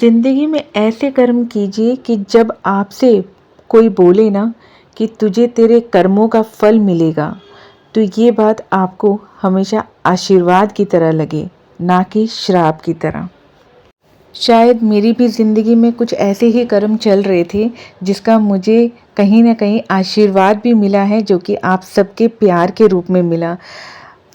ज़िंदगी में ऐसे कर्म कीजिए कि जब आपसे कोई बोले ना कि तुझे तेरे कर्मों का फल मिलेगा, तो ये बात आपको हमेशा आशीर्वाद की तरह लगे, ना कि श्राप की तरह। शायद मेरी भी ज़िंदगी में कुछ ऐसे ही कर्म चल रहे थे जिसका मुझे कहीं न कहीं आशीर्वाद भी मिला है, जो कि आप सबके प्यार के रूप में मिला।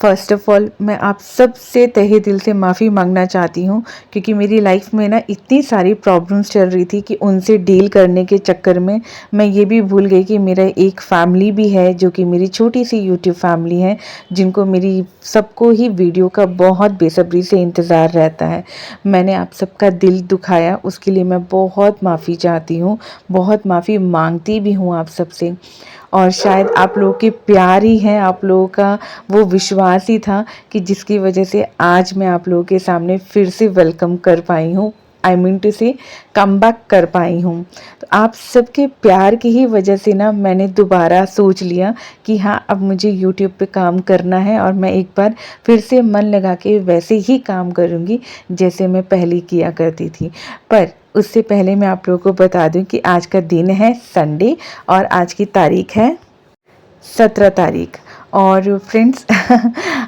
फ़र्स्ट ऑफ़ ऑल मैं आप सब से तहे दिल से माफ़ी मांगना चाहती हूँ, क्योंकि मेरी लाइफ में ना इतनी सारी प्रॉब्लम्स चल रही थी कि उनसे डील करने के चक्कर में मैं ये भी भूल गई कि मेरा एक फ़ैमिली भी है, जो कि मेरी छोटी सी यूट्यूब फैमिली है, जिनको मेरी सबको ही वीडियो का बहुत बेसब्री से इंतज़ार रहता है। मैंने आप सबका दिल दुखाया, उसके लिए मैं बहुत माफ़ी चाहती हूँ, बहुत माफ़ी मांगती भी हूँ आप सबसे। और शायद आप लोगों के प्यार ही है, आप लोगों का वो विश्वास ही था कि जिसकी वजह से आज मैं आप लोगों के सामने फिर से वेलकम कर पाई हूँ, आई मीन टू से कम बैक कर पाई हूँ। तो आप सबके प्यार की ही वजह से ना मैंने दोबारा सोच लिया कि हाँ, अब मुझे यूट्यूब पे काम करना है और मैं एक बार फिर से मन लगा के वैसे ही काम करूँगी जैसे मैं पहले किया करती थी। पर उससे पहले मैं आप लोगों को बता दूं कि आज का दिन है संडे और आज की तारीख है 17 तारीख। और फ्रेंड्स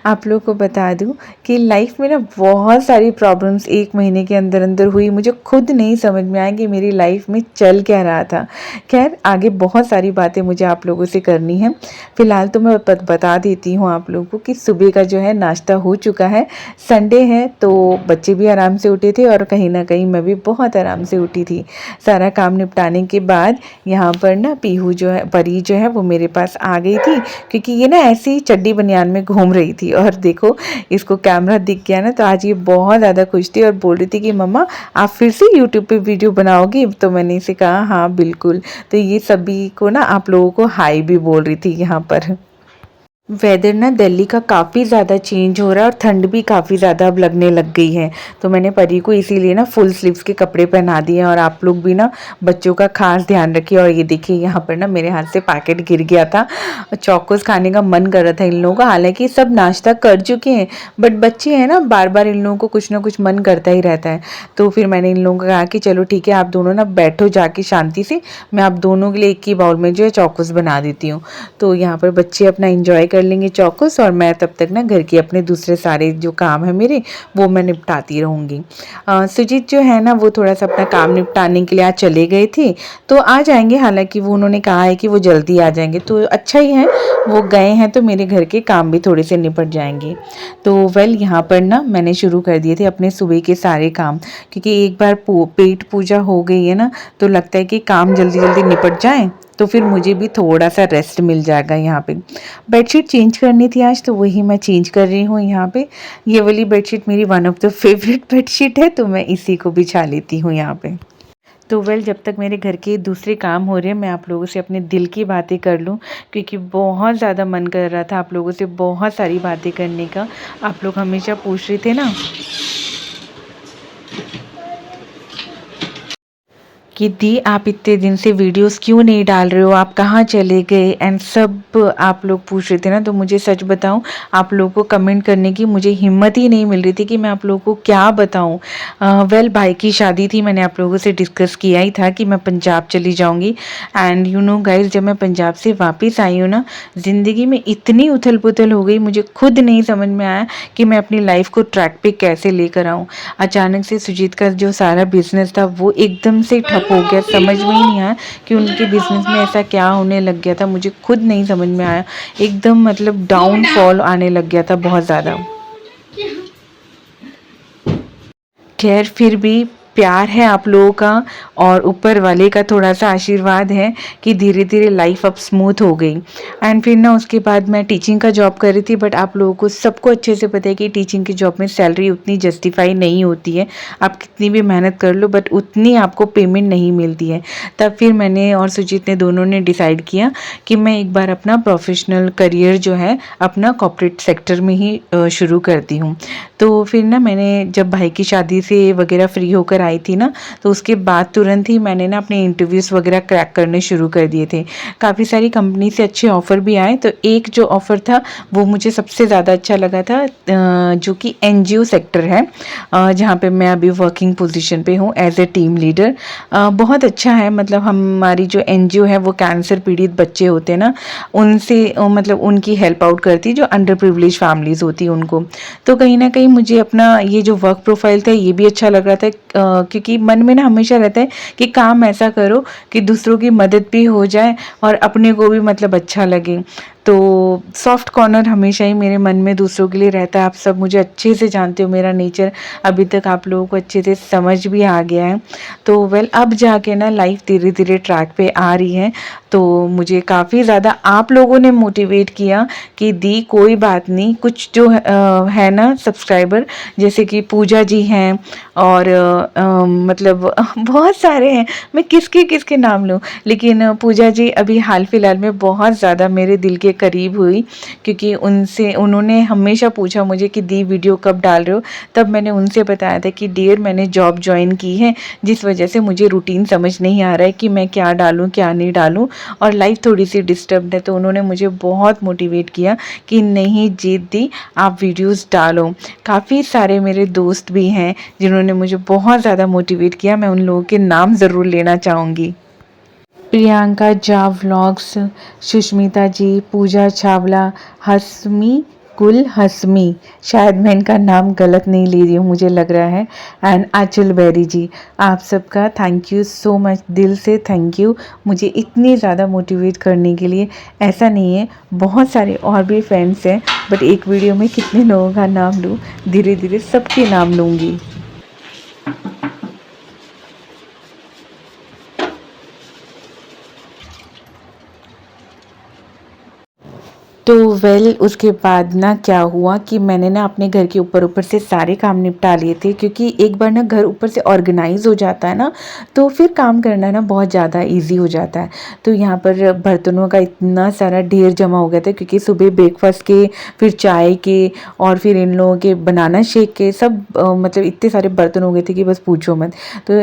आप लोगों को बता दूं कि लाइफ में ना बहुत सारी प्रॉब्लम्स एक महीने के अंदर अंदर हुई। मुझे खुद नहीं समझ में आया कि मेरी लाइफ में चल क्या रहा था। खैर, आगे बहुत सारी बातें मुझे आप लोगों से करनी है। फ़िलहाल तो मैं बता देती हूँ आप लोगों को कि सुबह का जो है नाश्ता हो चुका है। संडे है तो बच्चे भी आराम से उठे थे और कहीं ना कहीं मैं भी बहुत आराम से उठी थी। सारा काम निपटाने के बाद यहाँ पर ना पीहू जो है, परी जो है, वो मेरे पास आ गई थी, क्योंकि ये ना ऐसी चड्डी बनियान में घूम रही थी। और देखो, इसको कैमरा दिख गया ना, तो आज ये बहुत ज़्यादा खुश थी और बोल रही थी कि मम्मा आप फिर से यूट्यूब पे वीडियो बनाओगी। तो मैंने इसे कहा हाँ बिल्कुल। तो ये सभी को ना आप लोगों को हाई भी बोल रही थी यहाँ पर। वेदर ना दिल्ली का काफ़ी ज़्यादा चेंज हो रहा है और ठंड भी काफ़ी ज़्यादा अब लगने लग गई है। तो मैंने परी को इसीलिए ना फुल स्लीव्स के कपड़े पहना दिए हैं। और आप लोग भी ना बच्चों का खास ध्यान रखिए। और ये देखिए, यहाँ पर ना मेरे हाथ से पैकेट गिर गया था, चौकोस खाने का मन कर रहा था इन लोगों का। हालांकि सब नाश्ता कर चुके हैं, बट बच्चे हैं ना, बार बार इन लोगों को कुछ ना कुछ मन करता ही रहता है। तो फिर मैंने इन लोगों को कहा कि चलो ठीक है, आप दोनों ना बैठो जाके शांति से, मैं आप दोनों के लिए एक ही बाउल में जो है चौकोस बना देती हूँ। तो यहाँ पर बच्चे अपना इंजॉय कर लेंगे चौकोस, और मैं तब तक ना घर के अपने दूसरे सारे जो काम है मेरे, वो मैं निपटाती रहूँगी। सुजीत जो है ना, वो थोड़ा सा अपना काम निपटाने के लिए आज चले गए थे, तो आ जाएंगे। हालांकि वो उन्होंने कहा है कि वो जल्दी आ जाएंगे, तो अच्छा ही है, वो गए हैं तो मेरे घर के काम भी थोड़े से निपट जाएंगे। तो वेल, यहाँ पर ना मैंने शुरू कर दिए थे अपने सुबह के सारे काम, क्योंकि एक बार पेट पूजा हो गई है ना, तो लगता है कि काम जल्दी जल्दी निपट जाए, तो फिर मुझे भी थोड़ा सा रेस्ट मिल जाएगा। यहाँ पे बेडशीट चेंज करनी थी आज, तो वही मैं चेंज कर रही हूँ। यहाँ पे ये वाली बेडशीट मेरी one of the favourite bedsheet है, तो मैं इसी को बिछा लेती हूँ यहाँ पे। तो वेल, जब तक मेरे घर के दूसरे काम हो रहे हैं, मैं आप लोगों से अपने दिल की बातें कर लूँ, क्योंकि बहुत ज़्यादा मन कर रहा था आप लोगों से बहुत सारी बातें करने का। आप लोग हमेशा पूछ रहे थे ना कि दी आप इतने दिन से वीडियोस क्यों नहीं डाल रहे हो, आप कहाँ चले गए, एंड सब आप लोग पूछ रहे थे ना। तो मुझे सच बताऊं, आप लोगों को कमेंट करने की मुझे हिम्मत ही नहीं मिल रही थी कि मैं आप लोगों को क्या बताऊं। वेल, भाई की शादी थी, मैंने आप लोगों से डिस्कस किया ही था कि मैं पंजाब चली जाऊंगी। एंड यू नो गाइज, जब मैं पंजाब से वापस आई हूँ ना, ज़िंदगी में इतनी उथल पुथल हो गई, मुझे खुद नहीं समझ में आया कि मैं अपनी लाइफ को ट्रैक पे कैसे लेकर आऊँ। अचानक से सुजीत का जो सारा बिजनेस था वो एकदम से ठप हो गया। समझ में ही नहीं आया कि उनके बिजनेस में ऐसा क्या होने लग गया था, मुझे खुद नहीं समझ में आया। एकदम मतलब डाउनफॉल आने लग गया था बहुत ज़्यादा। खैर, फिर भी प्यार है आप लोगों का और ऊपर वाले का थोड़ा सा आशीर्वाद है कि धीरे धीरे लाइफ अब स्मूथ हो गई। एंड फिर ना उसके बाद मैं टीचिंग का जॉब कर रही थी, बट आप लोगों को सबको अच्छे से पता है कि टीचिंग की जॉब में सैलरी उतनी जस्टिफाई नहीं होती है। आप कितनी भी मेहनत कर लो, बट उतनी आपको पेमेंट नहीं मिलती है। तब फिर मैंने और सुजीत ने दोनों ने डिसाइड किया कि मैं एक बार अपना प्रोफेशनल करियर जो है अपना कॉर्पोरेट सेक्टर में ही शुरू करती हूँ। तो फिर ना मैंने जब भाई की शादी से वगैरह फ्री होकर लेकर आई थी ना, तो उसके बाद तुरंत ही मैंने ना अपने इंटरव्यूज़ वगैरह क्रैक करने शुरू कर दिए थे। काफ़ी सारी कंपनी से अच्छे ऑफ़र भी आए, तो एक जो ऑफ़र था वो मुझे सबसे ज़्यादा अच्छा लगा था, जो कि एनजीओ सेक्टर है, जहाँ पे मैं अभी वर्किंग पोजीशन पे हूँ एज ए टीम लीडर। बहुत अच्छा है, मतलब हमारी जो एनजीओ है वो कैंसर पीड़ित बच्चे होते हैं ना, उनसे मतलब उनकी हेल्प आउट करती है, जो अंडर प्रिविलेज फैमिलीज़ होती है उनको। तो कहीं ना कहीं मुझे अपना ये जो वर्क प्रोफाइल था ये भी अच्छा लग रहा था, क्योंकि मन में ना हमेशा रहता है कि काम ऐसा करो कि दूसरों की मदद भी हो जाए और अपने को भी मतलब अच्छा लगे। तो सॉफ्ट कॉर्नर हमेशा ही मेरे मन में दूसरों के लिए रहता है। आप सब मुझे अच्छे से जानते हो, मेरा नेचर अभी तक आप लोगों को अच्छे से समझ भी आ गया है। तो वेल, अब जाके ना लाइफ धीरे धीरे ट्रैक पे आ रही है। तो मुझे काफ़ी ज़्यादा आप लोगों ने मोटिवेट किया कि दी कोई बात नहीं, कुछ जो है ना सब्सक्राइबर, जैसे कि पूजा जी हैं और मतलब बहुत सारे हैं, मैं किसके किसके नाम लूँ, लेकिन पूजा जी अभी हाल फिलहाल में बहुत ज़्यादा मेरे दिल के करीब हुई, क्योंकि उन्होंने हमेशा पूछा मुझे कि दी वीडियो कब डाल रहे हो। तब मैंने उनसे बताया था कि डियर मैंने जॉब ज्वाइन की है, जिस वजह से मुझे रूटीन समझ नहीं आ रहा है कि मैं क्या डालूँ क्या नहीं डालूँ, और लाइफ थोड़ी सी डिस्टर्ब्ड है। तो उन्होंने मुझे बहुत मोटिवेट किया कि नहीं जीत दी, आप वीडियोस डालो। काफ़ी सारे मेरे दोस्त भी हैं जिन्होंने मुझे बहुत ज़्यादा मोटिवेट किया, मैं उन लोगों के नाम ज़रूर लेना चाहूँगी। प्रियंका झा व्लॉग्स, सुष्मिता जी, पूजा चावला, हसमी कुल हसमी, शायद मैं इनका नाम गलत नहीं ले रही हूँ, मुझे लग रहा है, एंड आंचल बेरी जी, आप सबका थैंक यू सो मच, दिल से थैंक यू मुझे इतनी ज़्यादा मोटिवेट करने के लिए। ऐसा नहीं है, बहुत सारे और भी फ्रेंड्स हैं, बट एक वीडियो में कितने लोगों का नाम लूँ, धीरे धीरे सबके नाम लूँगी। तो वेल उसके बाद ना क्या हुआ कि मैंने ना अपने घर के ऊपर ऊपर से सारे काम निपटा लिए थे, क्योंकि एक बार ना घर ऊपर से ऑर्गेनाइज हो जाता है ना, तो फिर काम करना ना बहुत ज़्यादा इजी हो जाता है। तो यहाँ पर बर्तनों का इतना सारा ढेर जमा हो गया था, क्योंकि सुबह ब्रेकफास्ट के, फिर चाय के, और फिर इन लोगों के बनाना शेक के, सब मतलब इतने सारे बर्तन हो गए थे कि बस पूछो मत। तो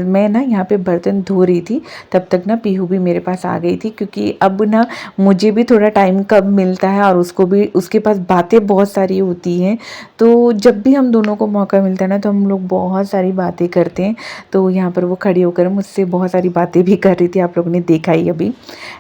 मैं ना यहाँ पे बर्तन धो रही थी, तब तक ना पीहू भी मेरे पास आ गई थी, क्योंकि अब ना मुझे भी थोड़ा टाइम कब मिलता है और उसको भी, उसके पास बातें बहुत सारी होती हैं। तो जब भी हम दोनों को मौका मिलता है ना, तो हम लोग बहुत सारी बातें करते हैं। तो यहाँ पर वो खड़ी होकर मुझसे बहुत सारी बातें भी कर रही थी, आप लोगों ने देखा ही अभी।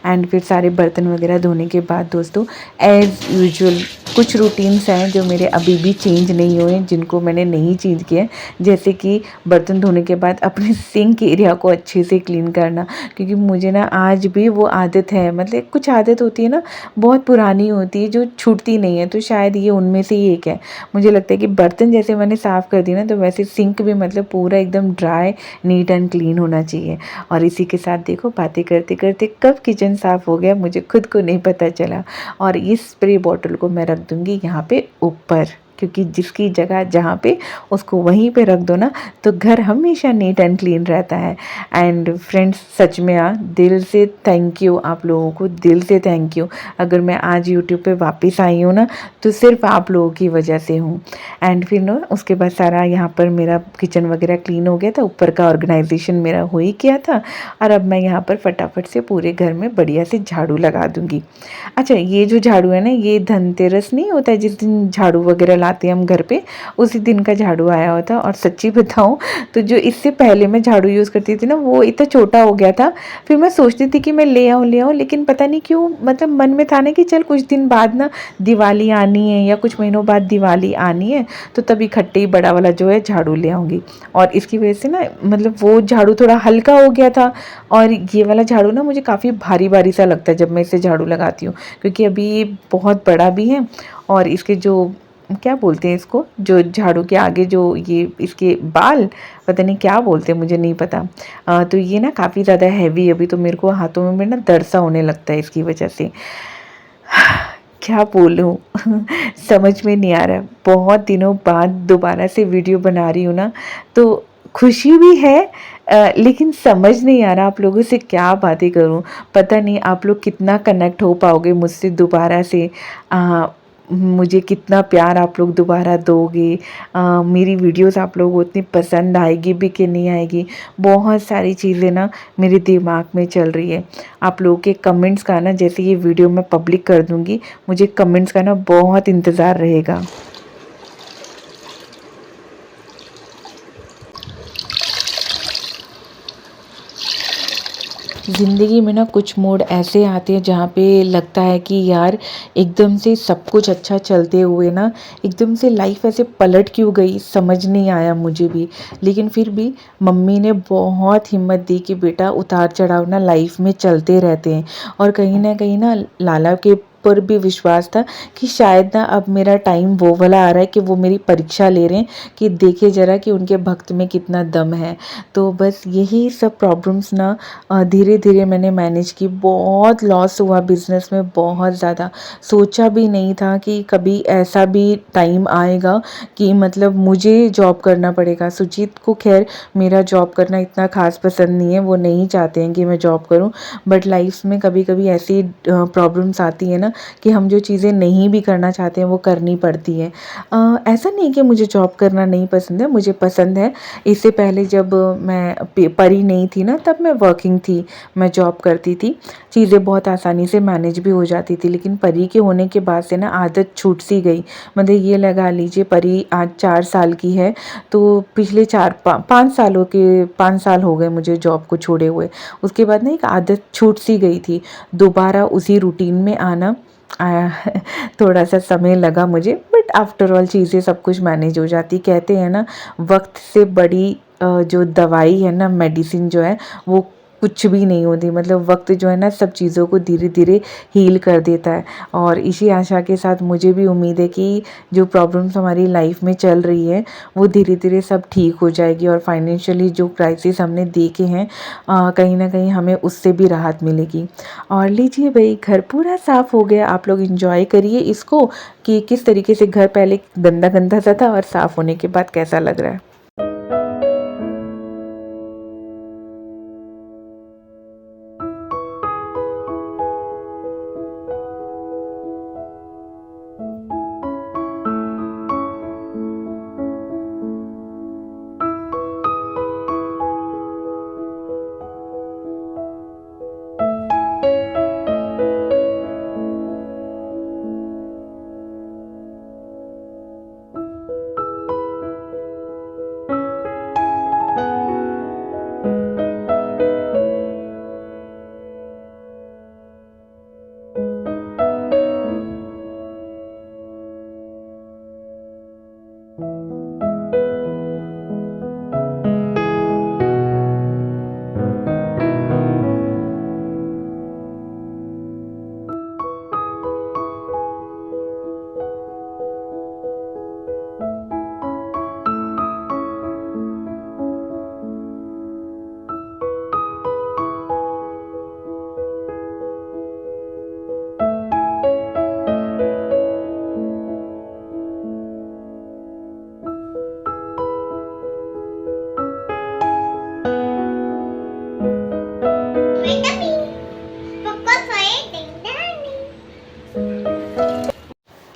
एंड फिर सारे बर्तन वगैरह धोने के बाद दोस्तों, एज़ यूजुअल कुछ रूटीन्स हैं जो मेरे अभी भी चेंज नहीं हुए, जिनको मैंने नहीं चेंज किया, जैसे कि बर्तन धोने के बाद अपने सिंक एरिया को अच्छे से क्लीन करना, क्योंकि मुझे ना आज भी वो आदत है, मतलब कुछ आदत होती है ना बहुत पुरानी होती है जो छूटती नहीं है, तो शायद ये उनमें से ही एक है। मुझे लगता है कि बर्तन जैसे मैंने साफ़ कर दिया ना, तो वैसे सिंक भी मतलब पूरा एकदम ड्राई, नीट एंड क्लीन होना चाहिए। और इसी के साथ देखो, बातें करते करते कब किचन साफ़ हो गया मुझे खुद को नहीं पता चला। और इस स्प्रे बॉटल को मैं रख दूँगी यहाँ पे ऊपर, क्योंकि जिसकी जगह जहाँ पे, उसको वहीं पे रख दो ना, तो घर हमेशा नीट एंड क्लीन रहता है। एंड फ्रेंड्स, सच में दिल से थैंक यू, आप लोगों को दिल से थैंक यू। अगर मैं आज यूट्यूब पे वापस आई हूँ ना, तो सिर्फ आप लोगों की वजह से हूँ। एंड फिर ना उसके बाद सारा यहाँ पर मेरा किचन वगैरह क्लीन हो गया था, ऊपर का ऑर्गेनाइजेशन मेरा हो ही किया था, और अब मैं यहाँ पर फटाफट से पूरे घर में बढ़िया से झाड़ू लगा दूँगी। अच्छा, ये जो झाड़ू है ना, ये धनतेरस नहीं होता है जिस दिन झाड़ू वगैरह लाते हैं हम घर पे, उसी दिन का झाड़ू आया होता। और सच्ची बताऊँ तो जो इससे पहले मैं झाड़ू यूज़ करती थी ना, वो इतना छोटा हो गया था। फिर मैं सोचती थी कि मैं ले आऊँ, लेकिन पता नहीं क्यों, मतलब मन में था ना कि चल कुछ दिन बाद ना दिवाली आनी है, या कुछ महीनों बाद दिवाली आनी है, तो तब इकट्ठे ही बड़ा वाला जो है झाड़ू ले आऊँगी। और इसकी वजह से ना मतलब वो झाड़ू थोड़ा हल्का हो गया था, और ये वाला झाड़ू ना मुझे काफ़ी भारी भारी सा लगता है जब मैं इसे झाड़ू लगाती हूँ, क्योंकि अभी ये बहुत बड़ा भी है, और इसके जो क्या बोलते हैं इसको, जो झाड़ू के आगे जो ये इसके बाल, पता नहीं क्या बोलते हैं, मुझे नहीं पता। तो ये ना काफ़ी ज़्यादा हैवी, अभी तो मेरे को हाथों में ना दर्द सा होने लगता है इसकी वजह से। क्या बोलूँ समझ में नहीं आ रहा। बहुत दिनों बाद दोबारा से वीडियो बना रही हूँ ना, तो खुशी भी है, लेकिन समझ नहीं आ रहा आप लोगों से क्या बातें करूँ। पता नहीं आप लोग कितना कनेक्ट हो पाओगे मुझसे दोबारा से। मुझे कितना प्यार आप लोग दोबारा दोगे, मेरी वीडियोस आप लोगों को उतनी पसंद आएगी भी कि नहीं आएगी। बहुत सारी चीज़ें ना मेरे दिमाग में चल रही है। आप लोगों के कमेंट्स का ना, जैसे ये वीडियो मैं पब्लिक कर दूँगी, मुझे कमेंट्स का ना बहुत इंतज़ार रहेगा। ज़िंदगी में ना कुछ मोड़ ऐसे आते हैं जहाँ पे लगता है कि यार एकदम से सब कुछ अच्छा चलते हुए ना एकदम से लाइफ ऐसे पलट क्यों गई, समझ नहीं आया मुझे भी। लेकिन फिर भी मम्मी ने बहुत हिम्मत दी कि बेटा उतार चढ़ाव ना लाइफ में चलते रहते हैं। और कहीं ना लाला के पर भी विश्वास था कि शायद ना अब मेरा टाइम वो वाला आ रहा है कि वो मेरी परीक्षा ले रहे हैं कि देखे ज़रा कि उनके भक्त में कितना दम है। तो बस यही सब प्रॉब्लम्स ना धीरे धीरे मैंने मैनेज की। बहुत लॉस हुआ बिज़नेस में, बहुत ज़्यादा। सोचा भी नहीं था कि कभी ऐसा भी टाइम आएगा कि मतलब मुझे जॉब करना पड़ेगा। सुजीत को खैर मेरा जॉब करना इतना ख़ास पसंद नहीं है, वो नहीं चाहते हैं कि मैं जॉब करूं। बट लाइफ में कभी कभी ऐसी प्रॉब्लम्स आती है ना कि हम जो चीज़ें नहीं भी करना चाहते हैं वो करनी पड़ती है। ऐसा नहीं कि मुझे जॉब करना नहीं पसंद है, मुझे पसंद है। इससे पहले जब मैं परी नहीं थी ना, तब मैं वर्किंग थी, मैं जॉब करती थी, चीज़ें बहुत आसानी से मैनेज भी हो जाती थी। लेकिन परी के होने के बाद से ना आदत छूट सी गई। मतलब ये लगा लीजिए परी आज 4 साल की है, तो पिछले 5 साल हो गए मुझे जॉब को छोड़े हुए। उसके बाद ना एक आदत छूट सी गई थी, दोबारा उसी रूटीन में आना आया। थोड़ा सा समय लगा मुझे, बट आफ्टर ऑल चीज़ें सब कुछ मैनेज हो जाती। कहते हैं ना वक्त से बड़ी जो दवाई है ना, मेडिसिन जो है वो कुछ भी नहीं होती। मतलब वक्त जो है ना सब चीज़ों को धीरे धीरे हील कर देता है। और इसी आशा के साथ मुझे भी उम्मीद है कि जो प्रॉब्लम्स हमारी लाइफ में चल रही है वो धीरे धीरे सब ठीक हो जाएगी। और फाइनेंशियली जो क्राइसिस हमने देखे हैं, कहीं ना कहीं हमें उससे भी राहत मिलेगी। और लीजिए भाई, घर पूरा साफ़ हो गया। आप लोग इंजॉय करिए इसको कि किस तरीके से घर पहले गंदा गंदा सा था और साफ़ होने के बाद कैसा लग रहा है।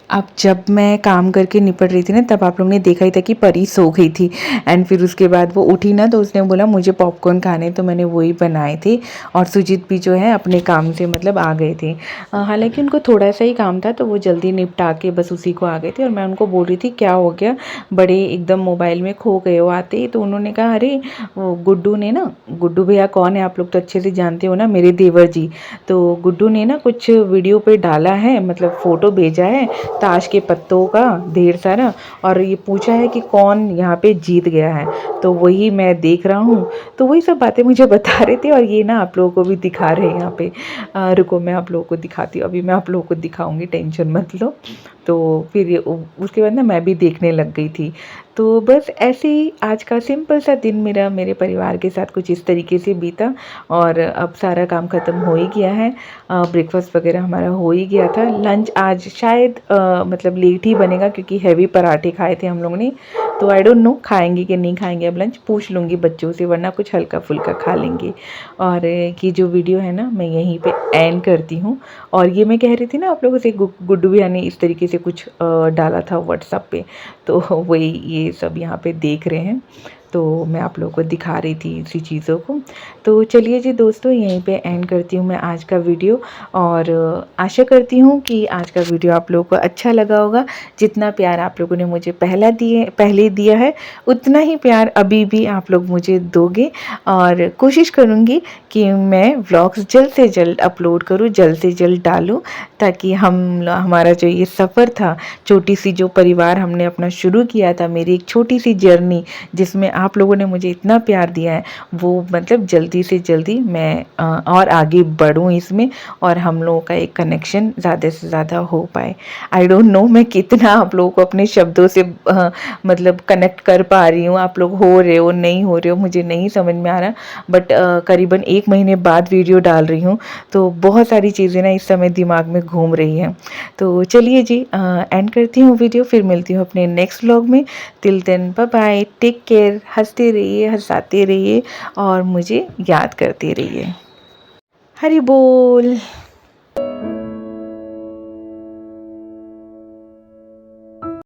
अब जब मैं काम करके निपट रही थी ना, तब आप लोगों ने देखा ही था कि परी सो गई थी। एंड फिर उसके बाद वो उठी ना, तो उसने बोला मुझे पॉपकॉर्न खाने, तो मैंने वही बनाए थे। और सुजीत भी जो है अपने काम से मतलब आ गए थे। हालांकि उनको थोड़ा सा ही काम था, तो वो जल्दी निपटा के बस उसी को आ गए थे। और मैं उनको बोल रही थी क्या हो गया, बड़े एकदम मोबाइल में खो गए हो आते ही। तो उन्होंने कहा अरे वो गुड्डू ने ना, गुड्डू भैया कौन है आप लोग तो अच्छे से जानते हो ना, मेरे देवर जी। तो गुड्डू ने ना कुछ वीडियो पे डाला है, मतलब फ़ोटो भेजा है ताश के पत्तों का ढेर सारा, और ये पूछा है कि कौन यहाँ पे जीत गया है। तो वही मैं देख रहा हूँ, तो वही सब बातें मुझे बता रहे थे। और ये ना आप लोगों को भी दिखा रहे हैं यहाँ पे। रुको मैं आप लोगों को दिखाती हूँ, अभी मैं आप लोगों को दिखाऊंगी, टेंशन मत लो। तो फिर उसके बाद ना मैं भी देखने लग गई थी। तो बस ऐसे ही आज का सिंपल सा दिन मेरा मेरे परिवार के साथ कुछ इस तरीके से बीता। और अब सारा काम ख़त्म हो ही गया है, ब्रेकफास्ट वगैरह हमारा हो ही गया था। लंच आज शायद मतलब लेट ही बनेगा, क्योंकि हैवी पराठे खाए थे हम लोगों ने। तो आई डोंट नो खाएंगे कि नहीं खाएंगे अब लंच, पूछ लूँगी बच्चों से, वरना कुछ हल्का फुल्का खा लेंगे। और ये जो वीडियो है ना मैं यहीं पे एंड करती हूँ। और ये मैं कह रही थी ना आप लोगों से, गुड्डू भैया ने इस तरीके से कुछ डाला था व्हाट्सएप पे, तो वही ये सब यहाँ पे देख रहे हैं, तो मैं आप लोगों को दिखा रही थी इसी चीज़ों को। तो चलिए जी दोस्तों, यहीं पे एंड करती हूँ मैं आज का वीडियो, और आशा करती हूँ कि आज का वीडियो आप लोगों को अच्छा लगा होगा। जितना प्यार आप लोगों ने मुझे पहले दिया है, उतना ही प्यार अभी भी आप लोग मुझे दोगे। और कोशिश करूँगी कि मैं व्लॉग्स जल्द से जल्द अपलोड करूँ, जल्द से जल्द डालूँ, ताकि हमारा जो ये सफ़र था, छोटी सी जो परिवार हमने अपना शुरू किया था, मेरी एक छोटी सी जर्नी जिसमें आप लोगों ने मुझे इतना प्यार दिया है, वो मतलब जल्दी से जल्दी मैं और आगे बढ़ूँ इसमें, और हम लोगों का एक कनेक्शन ज़्यादा से ज़्यादा हो पाए। आई डोंट नो मैं कितना आप लोगों को अपने शब्दों से मतलब कनेक्ट कर पा रही हूँ, आप लोग हो रहे हो नहीं हो रहे हो मुझे नहीं समझ में आ रहा, बट करीबन 1 महीने बाद वीडियो डाल रही हूँ, तो बहुत सारी चीज़ें ना इस समय दिमाग में घूम रही हैं। तो चलिए जी, एंड करती हूँ वीडियो, फिर मिलती हूँ अपने नेक्स्ट व्लॉग में। Till then bye bye, take care, हंसते रहिए, हंसाते रहिए और मुझे याद करते रहिए। हरि बोल।